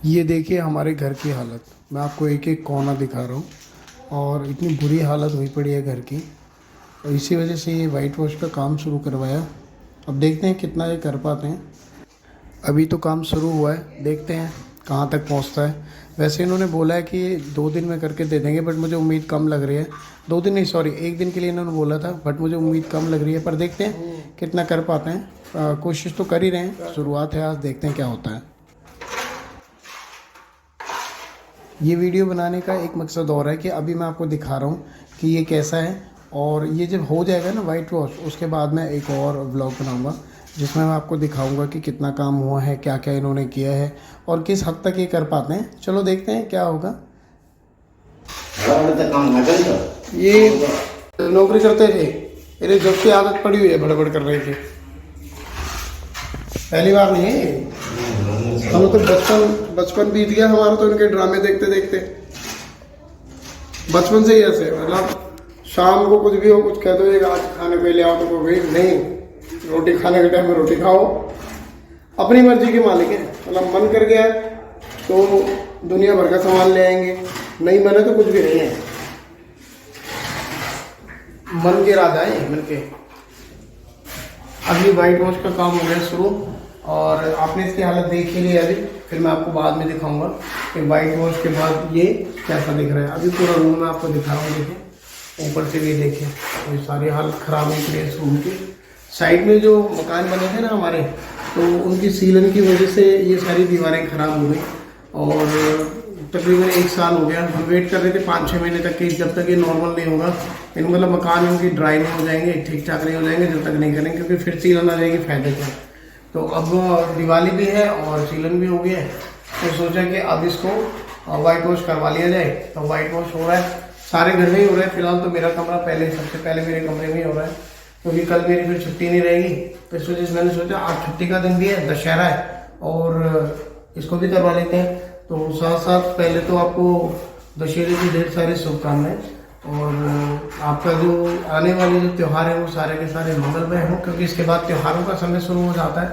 ये देखिए हमारे घर की हालत। मैं आपको एक एक कोना दिखा रहा हूँ और इतनी बुरी हालत हुई पड़ी है घर की। और इसी वजह से ये वाइट वॉश का काम शुरू करवाया। अब देखते हैं कितना ये कर पाते हैं। अभी तो काम शुरू हुआ है, देखते हैं कहाँ तक पहुँचता है। वैसे इन्होंने बोला है कि 2 दिन में करके दे देंगे, बट मुझे उम्मीद कम लग रही है। 2 दिन नहीं, सॉरी, 1 दिन के लिए इन्होंने बोला था, बट मुझे उम्मीद कम लग रही है। पर देखते हैं कितना कर पाते हैं। कोशिश तो कर ही रहे हैं, शुरुआत है आज, देखते हैं क्या होता है। ये वीडियो बनाने का एक मकसद और है कि अभी मैं आपको दिखा रहा हूँ कि ये कैसा है। और ये जब हो जाएगा ना वाइट वॉश, उसके बाद मैं एक और व्लॉग बनाऊँगा जिसमें मैं आपको दिखाऊंगा कि कितना काम हुआ है, क्या क्या इन्होंने किया है और किस हद तक ये कर पाते हैं। चलो देखते हैं क्या होगा। ये नौकरी करते थे, मेरे जब से आदत पड़ी हुई है बड़बड़ करने की। पहली बार नहीं है ये। हम तो बचपन बीत गया हमारा तो इनके ड्रामे देखते देखते। बचपन से ही ऐसे, मतलब शाम को कुछ भी हो, कुछ कह दो एक आज खाने पे ले आओ तो कोई नहीं, रोटी खाने के टाइम में रोटी खाओ। अपनी मर्जी के मालिक है, मतलब मन कर गया तो दुनिया भर का सामान ले आएंगे, नहीं मने तो कुछ भी नहीं है। मन के राजा है मन के। अभी वाइट वॉश का काम हो गया शुरू और आपने इसकी हालत देख ही ली अभी। फिर मैं आपको बाद में दिखाऊंगा कि वाइट वॉश के बाद ये कैसा दिख रहा है। अभी पूरा रूम मैं आपको दिखा रहा हूँ, देखिए ऊपर से भी देखिए, ये सारी हालत ख़राब हो गई इस रूम की। साइड में जो मकान बने थे ना हमारे, तो उनकी सीलन की वजह से ये सारी दीवारें ख़राब हो गई। और तकरीबन 1 साल हो गया, हम वेट कर रहे थे 5-6 महीने तक कि जब तक ये नॉर्मल नहीं होगा, इन मतलब मकान उनकी ड्राई नहीं हो जाएंगे, ठीक ठाक नहीं हो जाएंगे, जब तक नहीं करेंगे, क्योंकि फिर सीलन आ जाएगी फायदे का। तो अब दिवाली भी है और सीलन भी हो गया है, तो सोचा कि अब इसको वाइट वॉश करवा लिया जाए। तो वाइट वॉश हो रहा है, सारे घर में ही हो रहा है। फिलहाल तो मेरा कमरा पहले, सबसे पहले मेरे कमरे में ही हो रहा है, क्योंकि कल मेरी फिर छुट्टी नहीं रहेगी। तो इस वजह से मैंने सोचा आज छुट्टी का दिन भी है, दशहरा है, और इसको भी करवा लेते हैं। तो साथ साथ पहले तो आपको दशहरे की ढेर सारी शुभकामनाएं, और आपका जो आने वाले जो त्यौहार है वो सारे के सारे मंगलमय हो, क्योंकि इसके बाद त्योहारों का समय शुरू हो जाता है।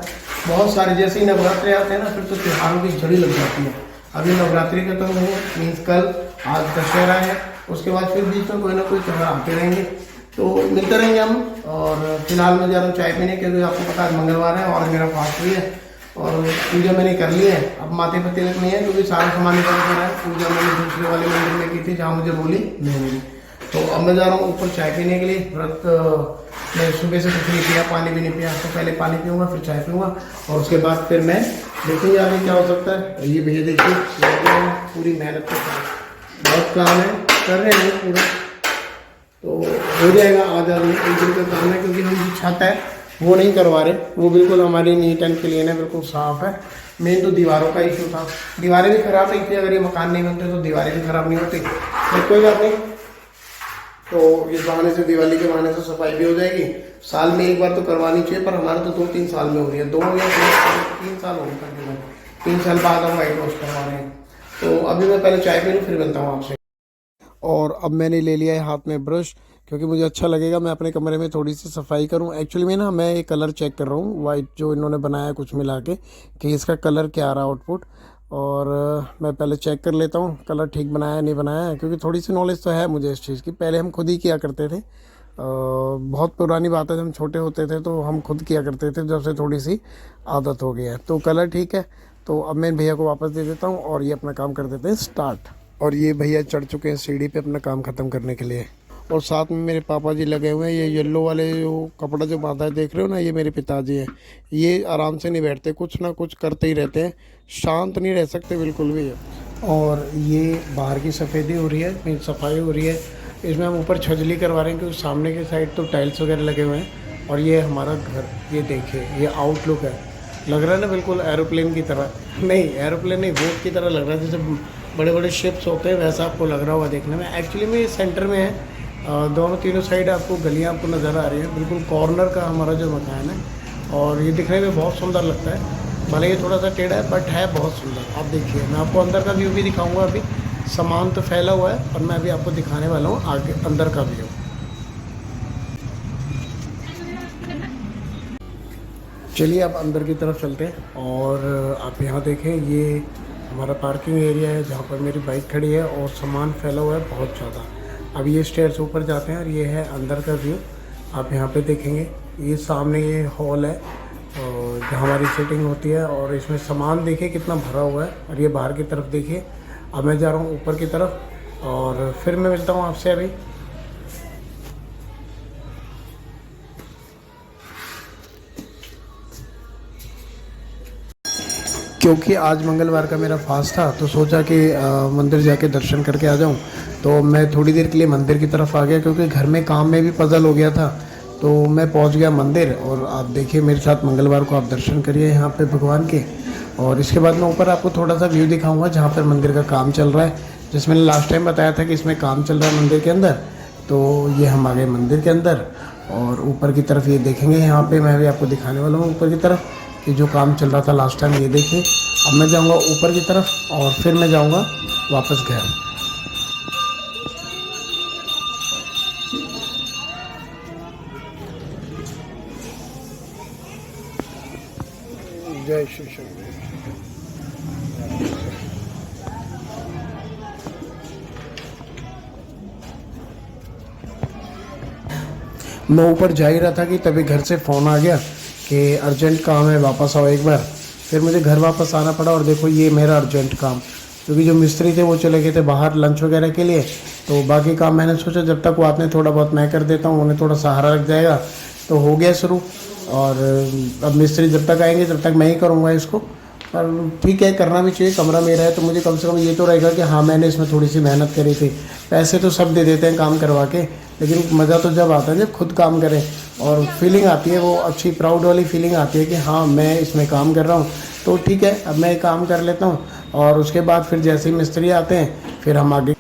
बहुत सारे, जैसे ही नवरात्रि आते हैं ना, फिर तो त्योहारों की झड़ी लग जाती है। अभी नवरात्रि का तो नहीं, मीन्स कल, आज दशहरा है, उसके बाद फिर बीच में कोई ना कोई त्यौहार आते रहेंगे, तो मिलते रहेंगे हम। और फिलहाल मैं जा रहा हूँ चाय पीने, क्योंकि आपको पता है मंगलवार है और मेरा फास्ट भी है। और पूजा मैंने कर ली है, अब माथे पर तिलक नहीं है, क्योंकि सारा सामान निकल कर है। पूजा मैंने दूसरे वाले मंदिर में की थी जहाँ मुझे बोली नहीं मिली। तो अब मैं जा रहा हूँ ऊपर चाय पीने के लिए। व्रत मैं सुबह से कुछ नहीं पिया, पानी भी नहीं पिया, तो पहले पानी पीऊँगा फिर चाय पीऊँगा, और उसके बाद फिर मैं देखूँगी आगे क्या हो सकता है। ये भैया देखिए पूरी मेहनत के साथ, बहुत काम है, कर रहे हैं पूरा, तो हो जाएगा। आज एक दिन का काम है, क्योंकि हम जो छत है वो नहीं करवा रहे, वो बिल्कुल हमारी नीट एंड क्लीन है, बिल्कुल साफ़ है। मेन तो दीवारों का इशू था, दीवारें भी ख़राब नहीं थी। अगर ये मकान नहीं बनते तो दीवारें भी ख़राब नहीं होती, तो कोई बात नहीं। तो इस बहाने से, दिवाली के बहाने से सफाई भी हो जाएगी। साल में एक बार तो करवानी चाहिए, पर हमारा तो 2-3 साल में हो रही है, 2 या 3 साल हो गए तकरीबन। 3 साल बाद हम वाइट वॉश करवा रहे हैं। तो अभी मैं पहले चाय पी लूँ, फिर मिलता हूँ आपसे। और अब मैंने ले लिया है हाथ में ब्रश, क्योंकि मुझे अच्छा लगेगा मैं अपने कमरे में थोड़ी सी सफाई करूं। एक्चुअली में ना मैं ये कलर चेक कर रहा हूँ, वाइट जो इन्होंने बनाया है कुछ मिला के, कि इसका कलर क्या आ रहा है आउटपुट। और मैं पहले चेक कर लेता हूँ कलर ठीक बनाया है नहीं बनाया है, क्योंकि थोड़ी सी नॉलेज तो है मुझे इस चीज़ की। पहले हम खुद ही किया करते थे, बहुत पुरानी बात है, जब हम छोटे होते थे तो हम खुद किया करते थे, जब से थोड़ी सी आदत हो गई है। तो कलर ठीक है, तो अब मैं भैया को वापस दे देता हूँ और ये अपना काम कर देते हैं स्टार्ट। और ये भैया चढ़ चुके हैं सीढ़ी पे अपना काम ख़त्म करने के लिए, और साथ में मेरे पापा जी लगे हुए हैं। ये येलो वाले जो कपड़ा जो बांधा है देख रहे हो ना, ये मेरे पिताजी हैं। ये आराम से नहीं बैठते, कुछ ना कुछ करते ही रहते हैं, शांत नहीं रह सकते बिल्कुल भी। और ये बाहर की सफ़ेदी हो रही है, मीन सफाई हो रही है। इसमें हम ऊपर छजली करवा रहे हैं, क्योंकि सामने के साइड तो टाइल्स वगैरह लगे हुए हैं। और ये हमारा घर, ये देखिए, ये आउटलुक है, लग रहा है ना बिल्कुल एरोप्लेन की तरह। नहीं, एरोप्लेन नहीं, बोट की तरह लग रहा है, जैसे बड़े बड़े शिप्स होते हैं वैसा आपको लग रहा होगा देखने में। एक्चुअली में ये सेंटर में है, दोनों तीनों साइड आपको गलियां आपको नज़र आ रही हैं। बिल्कुल कॉर्नर का हमारा जो मकान है, और ये दिखने में बहुत सुंदर लगता है। भले ये थोड़ा सा टेढ़ा है, बट है बहुत सुंदर। आप देखिए, मैं आपको अंदर का व्यू भी दिखाऊंगा। अभी सामान तो फैला हुआ है, और मैं अभी आपको दिखाने वाला हूँ आगे अंदर का व्यू। चलिए अब अंदर की तरफ चलते हैं। और आप यहाँ देखें, ये हमारा पार्किंग एरिया है जहाँ पर मेरी बाइक खड़ी है और सामान फैला हुआ है बहुत ज़्यादा। अब ये स्टेयर्स ऊपर जाते हैं और ये है अंदर का व्यू। आप यहाँ पे देखेंगे ये सामने ये हॉल है और जहाँ हमारी सीटिंग होती है, और इसमें सामान देखिए कितना भरा हुआ है। और ये बाहर की तरफ देखिए। अब मैं जा रहा हूँ ऊपर की तरफ और फिर मैं मिलता हूँ आपसे अभी। क्योंकि आज मंगलवार का मेरा फास्ट था तो सोचा कि मंदिर जाके दर्शन करके आ जाऊं, तो मैं थोड़ी देर के लिए मंदिर की तरफ आ गया क्योंकि घर में काम में भी पजल हो गया था। तो मैं पहुंच गया मंदिर और आप देखिए मेरे साथ मंगलवार को आप दर्शन करिए यहाँ पे भगवान के। और इसके बाद मैं ऊपर आपको थोड़ा सा व्यू दिखाऊँगा जहाँ पर मंदिर का काम चल रहा है, जिसमें मैंने लास्ट टाइम बताया था कि इसमें काम चल रहा है मंदिर के अंदर। तो ये हम आ गए मंदिर के अंदर और ऊपर की तरफ ये देखेंगे। यहाँ पर मैं भी आपको दिखाने वाला हूँ ऊपर की तरफ कि जो काम चल रहा था लास्ट टाइम, ये देखिए। अब मैं जाऊंगा ऊपर की तरफ और फिर मैं जाऊंगा वापस घर। जय श्री शंकर। मैं ऊपर जा ही रहा था कि तभी घर से फ़ोन आ गया कि अर्जेंट काम है, वापस आओ एक बार। फिर मुझे घर वापस आना पड़ा और देखो ये मेरा अर्जेंट काम, क्योंकि जो मिस्त्री थे वो चले गए थे बाहर लंच वगैरह के लिए। तो बाकी काम मैंने सोचा जब तक वो आते हैं थोड़ा बहुत मैं कर देता हूँ, उन्हें थोड़ा सहारा लग जाएगा। तो हो गया शुरू। और अब मिस्त्री जब तक आएंगे तब तक मैं ही करूँगा इसको। पर ठीक है, करना भी चाहिए, कमरा मेरा है तो मुझे कम से कम ये तो रहेगा कि हाँ मैंने इसमें थोड़ी सी मेहनत करी थी। पैसे तो सब दे देते हैं काम करवा के, लेकिन मज़ा तो जब आता है जब खुद काम करें और फीलिंग आती है, वो अच्छी प्राउड वाली फीलिंग आती है कि हाँ मैं इसमें काम कर रहा हूँ। तो ठीक है, अब मैं काम कर लेता हूँ और उसके बाद फिर जैसे ही मिस्त्री आते हैं फिर हम आगे।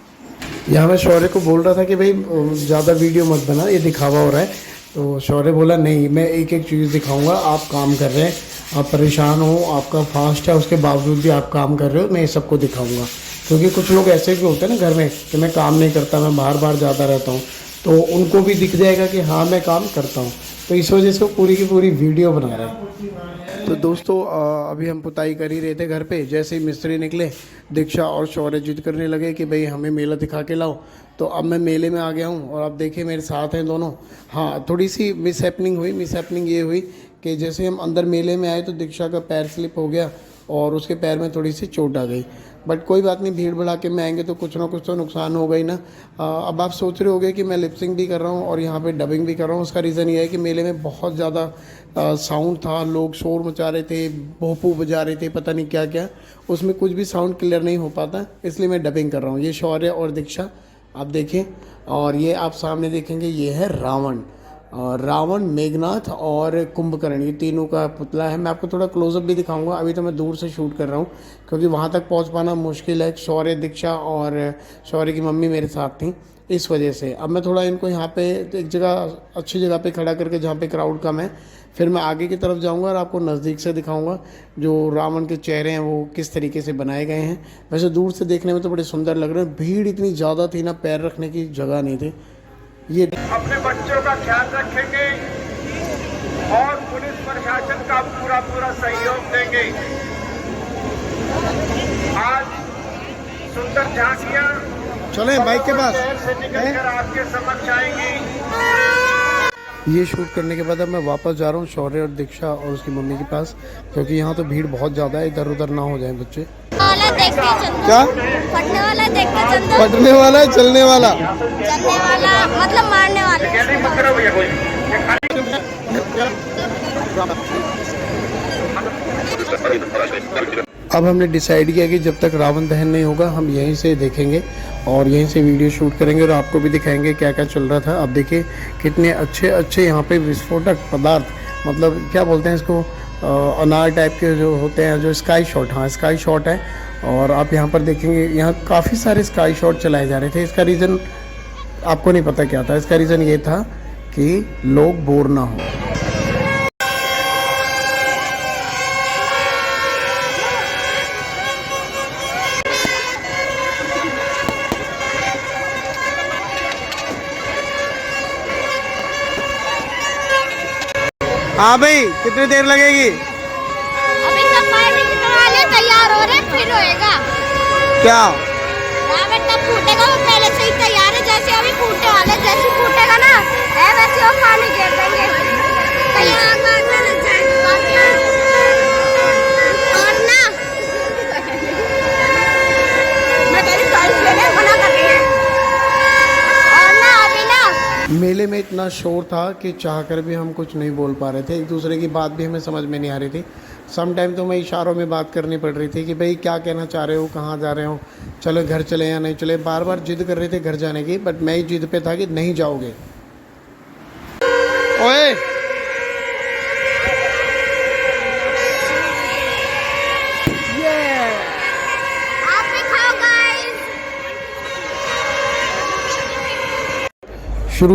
यहाँ मैं शौर्य को बोल रहा था कि भाई ज़्यादा वीडियो मत बना, ये दिखावा हो रहा है। तो शौर्य बोला नहीं, मैं एक एक चीज़ दिखाऊंगा। आप काम कर रहे हैं, आप परेशान हो, आपका फास्ट है, उसके बावजूद भी आप काम कर रहे हो, मैं ये सबको दिखाऊंगा। क्योंकि कुछ लोग ऐसे भी होते हैं ना घर में कि मैं काम नहीं करता, मैं बाहर बाहर जाता रहता हूँ, तो उनको भी दिख जाएगा कि हाँ मैं काम करता हूँ। तो इस वजह से वो पूरी की पूरी वीडियो बना रहे हैं। तो दोस्तों अभी हम पुताई कर ही रहे थे घर पे, जैसे ही मिस्त्री निकले दीक्षा और शौर्य जिद करने लगे कि भाई हमें मेला दिखा के लाओ। तो अब मैं मेले में आ गया हूँ और आप देखिए मेरे साथ हैं दोनों। हाँ, थोड़ी सी मिस हैपनिंग ये हुई कि जैसे हम अंदर मेले में आए तो दीक्षा का पैर स्लिप हो गया और उसके पैर में थोड़ी सी चोट आ गई। बट कोई बात नहीं, भीड़ भड़ाके में आएंगे तो कुछ ना कुछ तो नुकसान होगा ही ना। अब आप सोच रहे होंगे कि मैं लिपसिंग भी कर रहा हूँ और यहाँ पे डबिंग भी कर रहा हूँ। उसका रीज़न ये है कि मेले में बहुत ज़्यादा साउंड था, लोग शोर मचा रहे थे, भोपू बजा रहे थे, पता नहीं क्या क्या, उसमें कुछ भी साउंड क्लियर नहीं हो पाता, इसलिए मैं डबिंग कर रहा हूँ। ये शौर्य और दीक्षा आप देखें। और ये आप सामने देखेंगे ये है रावण, मेघनाथ और कुंभकर्ण, ये तीनों का पुतला है। मैं आपको थोड़ा क्लोजअप भी दिखाऊंगा। अभी तो मैं दूर से शूट कर रहा हूँ क्योंकि वहाँ तक पहुँच पाना मुश्किल है। शौर्य, दीक्षा और शौर्य की मम्मी मेरे साथ थी, इस वजह से। अब मैं थोड़ा इनको यहाँ पे एक जगह, अच्छी जगह पे खड़ा करके जहाँ पे क्राउड कम है, फिर मैं आगे की तरफ जाऊँगा और आपको नज़दीक से दिखाऊँगा जो रावण के चेहरे हैं वो किस तरीके से बनाए गए हैं। वैसे दूर से देखने में तो बड़े सुंदर लग रहे हैं। भीड़ इतनी ज़्यादा थी ना, पैर रखने की जगह नहीं थी। ये अपने बच्चों का ख्याल रखेंगे और पुलिस प्रशासन का पूरा सहयोग देंगे। आज सुंदर झांकियां चले बाइक के पास से निकलकर आपके समक्ष आएंगी। ये शूट करने के बाद अब मैं वापस जा रहा हूँ शौर्य और दीक्षा और उसकी मम्मी के पास, क्योंकि यहाँ तो भीड़ बहुत ज़्यादा है, इधर उधर ना हो जाए बच्चे। क्या फटने वाला देख के चंदू, फटने वाला है, चलने वाला मतलब मारने वाला। अब हमने डिसाइड किया कि जब तक रावण दहन नहीं होगा हम यहीं से देखेंगे और यहीं से वीडियो शूट करेंगे और आपको भी दिखाएंगे क्या क्या चल रहा था। अब देखिए कितने अच्छे यहाँ पे विस्फोटक पदार्थ, मतलब क्या बोलते हैं इसको, अनार टाइप के जो होते हैं, जो स्काई शॉट, हाँ स्काई शॉट है। और आप यहाँ पर देखेंगे यहाँ काफ़ी सारे स्काई शॉट चलाए जा रहे थे। इसका रीज़न आपको नहीं पता क्या था, इसका रीज़न ये था कि लोग बोर ना हो। हाँ भाई, कितनी देर लगेगी? अभी सब फायर ब्रिगेड वाले तैयार हो रहे हैं, फिर होएगा। क्या रावण तब फूटेगा, वो पहले से ही तैयार है, जैसे अभी फूटने वाले, जैसे फूटेगा ना है वैसे वो पानी गिर देंगे, कहीं आग वाग ना लग जाए। और ना मैं तेरी साइज लेने मना कर रही है। और ना अभी ना मेले में इतना शोर था कि चाह कर भी हम कुछ नहीं बोल पा रहे थे, एक दूसरे की बात भी हमें समझ में नहीं आ रही थी। सम टाइम तो मैं इशारों में बात करनी पड़ रही थी कि भाई क्या कहना चाह रहे हो, कहाँ जा रहे हो, चलो घर चले या नहीं चले। बार बार जिद कर रहे थे घर जाने की, बट मैं ही जिद पे था कि नहीं जाओगे। ओए आप भी खाओ गाइस।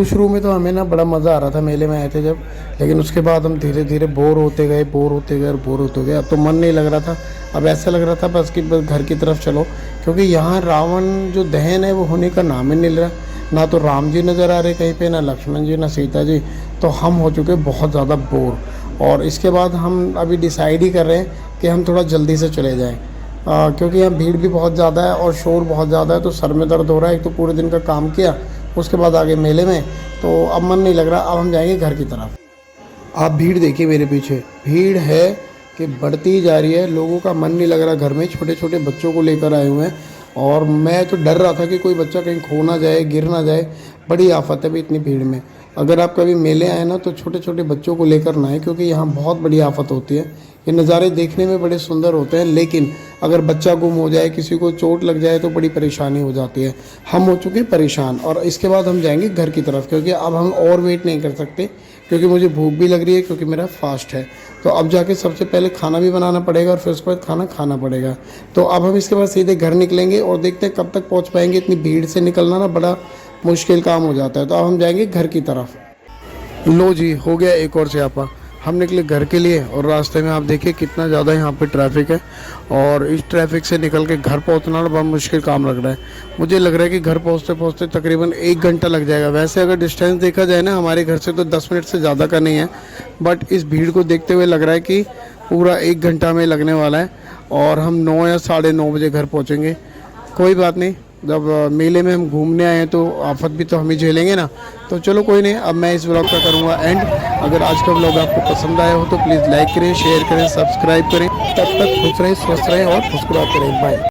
शुरू में तो हमें ना बड़ा मज़ा आ रहा था मेले में आए थे जब, लेकिन उसके बाद हम धीरे धीरे बोर होते गए और बोर होते गए। अब तो मन नहीं लग रहा था, अब ऐसा लग रहा था बस कि बस घर की तरफ चलो, क्योंकि यहाँ रावण जो दहन है वो होने का नाम ही नहीं ले रहा। ना तो राम जी नज़र आ रहे कहीं पे, ना लक्ष्मण जी, ना सीता जी। तो हम हो चुके बहुत ज़्यादा बोर, और इसके बाद हम अभी डिसाइड ही कर रहे हैं कि हम थोड़ा जल्दी से चले जाएँ, क्योंकि यहाँ भीड़ भी बहुत ज़्यादा है और शोर बहुत ज़्यादा है, तो सर में दर्द हो रहा है। एक तो पूरे दिन का काम किया, उसके बाद आगे मेले में, तो अब मन नहीं लग रहा। अब हम जाएंगे घर की तरफ। आप भीड़ देखिए मेरे पीछे, भीड़ है कि बढ़ती ही जा रही है, लोगों का मन नहीं लग रहा घर में। छोटे छोटे बच्चों को लेकर आए हुए हैं, और मैं तो डर रहा था कि कोई बच्चा कहीं खो ना जाए, गिर ना जाए। बड़ी आफत है भाई इतनी भीड़ में। अगर आप कभी मेले आए ना तो छोटे छोटे बच्चों को लेकर ना आए, क्योंकि यहाँ बहुत बड़ी आफत होती है। ये नज़ारे देखने में बड़े सुंदर होते हैं, लेकिन अगर बच्चा गुम हो जाए, किसी को चोट लग जाए तो बड़ी परेशानी हो जाती है। हम हो चुके परेशान, और इसके बाद हम जाएंगे घर की तरफ, क्योंकि अब हम और वेट नहीं कर सकते, क्योंकि मुझे भूख भी लग रही है, क्योंकि मेरा फास्ट है। तो अब जाके सबसे पहले खाना भी बनाना पड़ेगा और फिर उसके बाद खाना खाना पड़ेगा। तो अब हम इसके बाद सीधे घर निकलेंगे, और देखते हैं कब तक पहुंच पाएंगे। इतनी भीड़ से निकलना ना बड़ा मुश्किल काम हो जाता है। तो अब हम जाएंगे घर की तरफ। लो जी, हो गया एक और स्यापा। हम निकले घर के लिए, और रास्ते में आप देखिए कितना ज़्यादा यहाँ पे ट्रैफिक है, और इस ट्रैफिक से निकल के घर पहुँचना बड़ा मुश्किल काम लग रहा है। मुझे लग रहा है कि घर पहुँचते पहुँचते तकरीबन 1 घंटा लग जाएगा। वैसे अगर डिस्टेंस देखा जाए ना हमारे घर से, तो 10 मिनट से ज़्यादा का नहीं है, बट इस भीड़ को देखते हुए लग रहा है कि पूरा 1 घंटा में लगने वाला है, और हम 9 या 9:30 बजे घर पहुँचेंगे। कोई बात नहीं, जब मेले में हम घूमने आए हैं तो आफत भी तो हम ही झेलेंगे ना। तो चलो कोई नहीं, अब मैं इस व्लॉग का करूँगा एंड। अगर आज का व्लॉग आपको पसंद आया हो तो प्लीज़ लाइक करें, शेयर करें, सब्सक्राइब करें। तब तक खुश रहें, स्वस्थ रहें और मुस्कुराते रहें। बाय।